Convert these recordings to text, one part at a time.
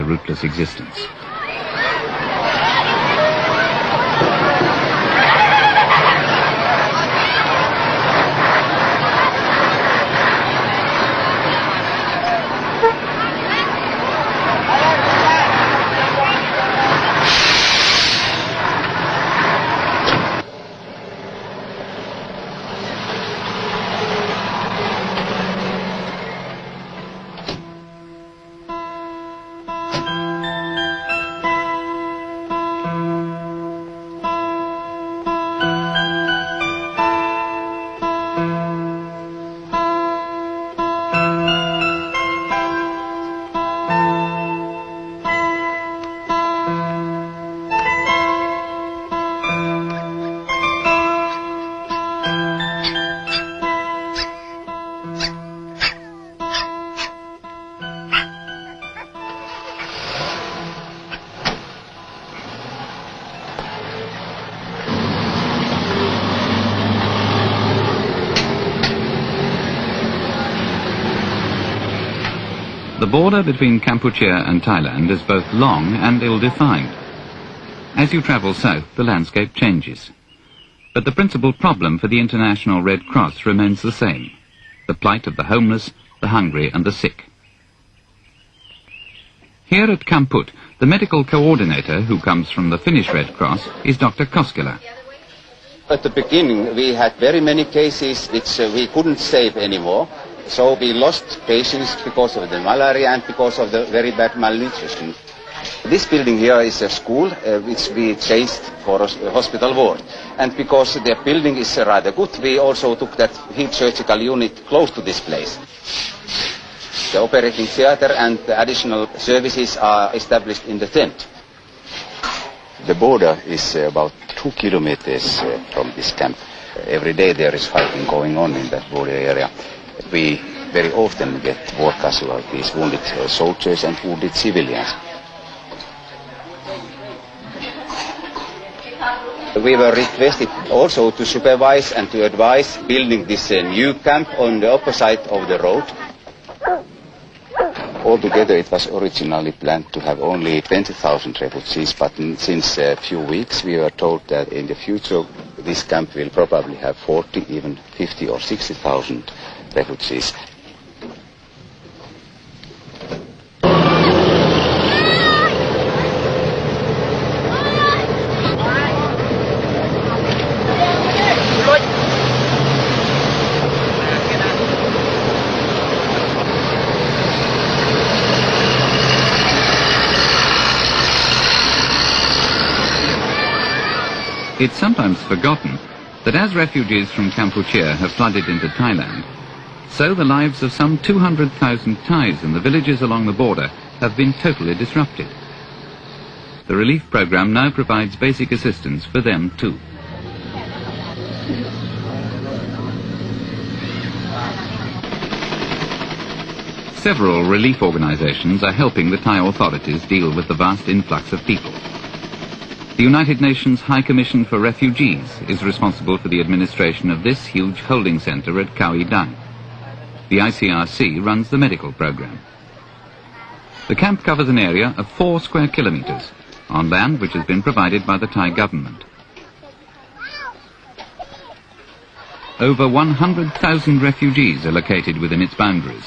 a rootless existence. The border between Kampuchea and Thailand is both long and ill-defined. As you travel south, the landscape changes. But the principal problem for the International Red Cross remains the same: the plight of the homeless, the hungry and the sick. Here at Kamput, the medical coordinator, who comes from the Finnish Red Cross, is Dr. Koskela. At the beginning, we had very many cases which we couldn't save anymore. So we lost patients because of the malaria and because of the very bad malnutrition. This building here is a school which we changed for a hospital ward. And because the building is rather good, we also took that heat surgical unit close to this place. The operating theater and the additional services are established in the tent. The border is about 2 kilometers from this camp. Every day there is fighting going on in that border area. We very often get war casualties, wounded soldiers and wounded civilians. We were requested also to supervise and to advise building this new camp on the opposite of the road. Altogether it was originally planned to have only 20,000 refugees, but since a few weeks we were told that in the future this camp will probably have 40, even 50 or 60,000 refugees. It's sometimes forgotten that as refugees from Kampuchea have flooded into Thailand, so the lives of some 200,000 Thais in the villages along the border have been totally disrupted. The relief program now provides basic assistance for them too. Several relief organizations are helping the Thai authorities deal with the vast influx of people. The United Nations High Commission for Refugees is responsible for the administration of this huge holding center at Khao Dang. The ICRC runs the medical program. The camp covers an area of 4 square kilometers on land which has been provided by the Thai government. Over 100,000 refugees are located within its boundaries,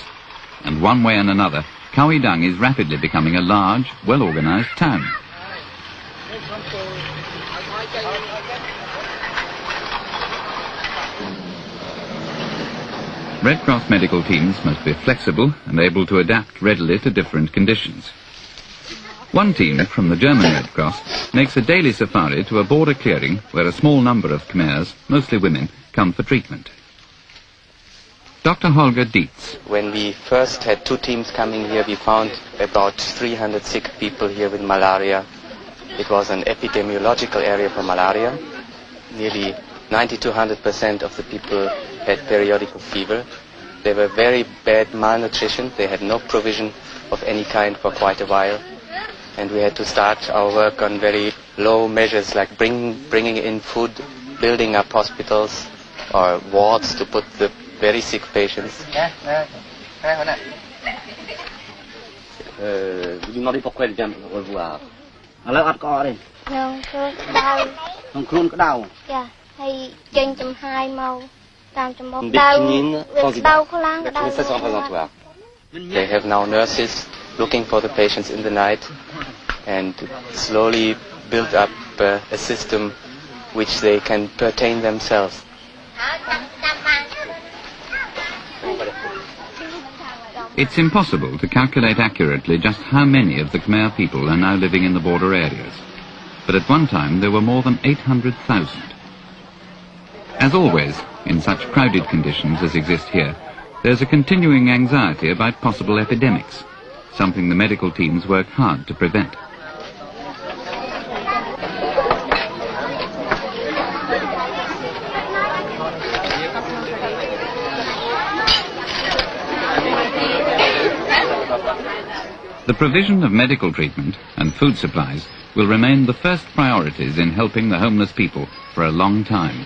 and one way and another, Khao Dang is rapidly becoming a large, well-organized town. Red Cross medical teams must be flexible and able to adapt readily to different conditions. One team from the German Red Cross makes a daily safari to a border clearing where a small number of Khmers, mostly women, come for treatment. Dr. Holger Dietz. When we first had 2 teams coming here, we found about 300 sick people here with malaria. It was an epidemiological area for malaria. Nearly 90 to 100% of the people had periodical fever. They were very bad malnutrition. They had no provision of any kind for quite a while. And we had to start our work on very low measures like bringing in food, building up hospitals or wards to put the very sick patients. Vous lui demandez pourquoi elle vient me revoir. Alors, à quoi aller? Non, tôi đau. Donc, khuôn có đau. Dạ, hay trên chùm 2 màu, tam chùm 1 Une đau. béquinine Đau khô lang, đau. Mais ça, c'est représentatoire. They have now nurses looking for the patients in the night and slowly build up a system which they can pertain themselves. It's impossible to calculate accurately just how many of the Khmer people are now living in the border areas. But at one time there were more than 800,000. As always, in such crowded conditions as exist here, there's a continuing anxiety about possible epidemics, something the medical teams work hard to prevent. The provision of medical treatment and food supplies will remain the first priorities in helping the homeless people for a long time.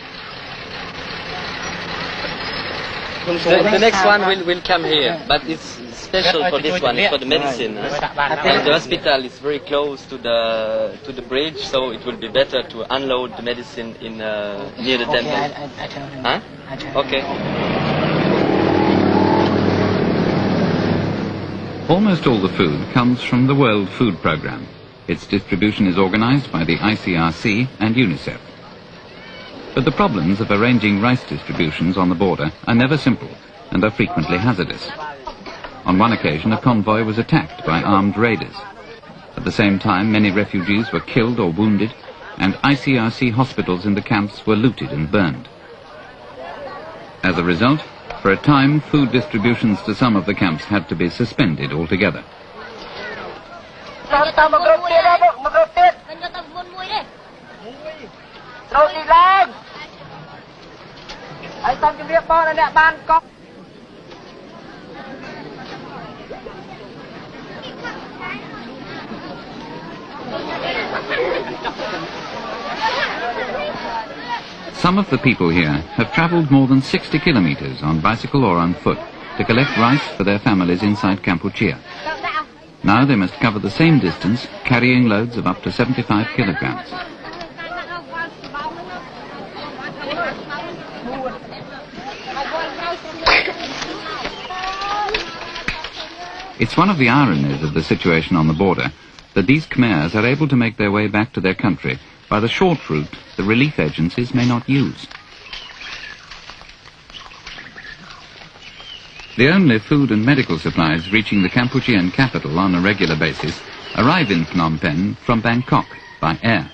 The next one will come here, but it's special for this one. It's for the medicine. And the hospital is very close to the bridge, so it will be better to unload the medicine in near the temple. Huh? Okay. Almost all the food comes from the World Food Programme. Its distribution is organised by the ICRC and UNICEF. But the problems of arranging rice distributions on the border are never simple and are frequently hazardous. On one occasion, a convoy was attacked by armed raiders. At the same time, many refugees were killed or wounded, and ICRC hospitals in the camps were looted and burned. As a result, for a time, food distributions to some of the camps had to be suspended altogether. Some of the people here have travelled more than 60 kilometres on bicycle or on foot to collect rice for their families inside Kampuchea. Now they must cover the same distance, carrying loads of up to 75 kilograms. It's one of the ironies of the situation on the border that these Khmers are able to make their way back to their country by the short route the relief agencies may not use. The only food and medical supplies reaching the Kampuchean capital on a regular basis arrive in Phnom Penh from Bangkok by air.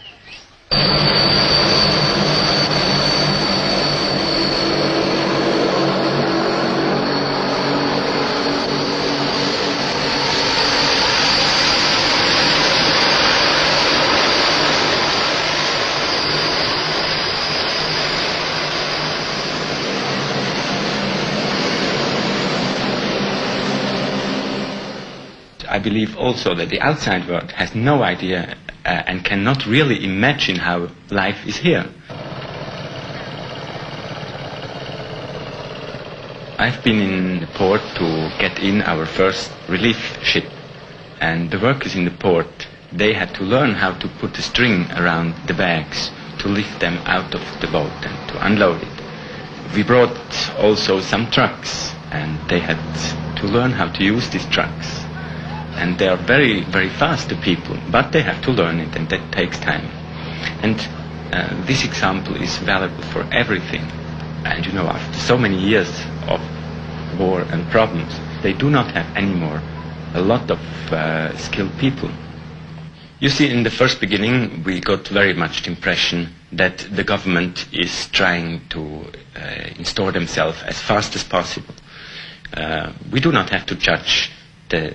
I believe also that the outside world has no idea and cannot really imagine how life is here. I've been in the port to get in our first relief ship, and the workers in the port, they had to learn how to put a string around the bags to lift them out of the boat and to unload it. We brought also some trucks, and they had to learn how to use these trucks. And they are very, very fast, the people, but they have to learn it, and that takes time. And this example is valuable for everything. And you know, after so many years of war and problems, they do not have anymore a lot of skilled people. You see, in the first beginning, we got very much the impression that the government is trying to install themselves as fast as possible. We do not have to judge the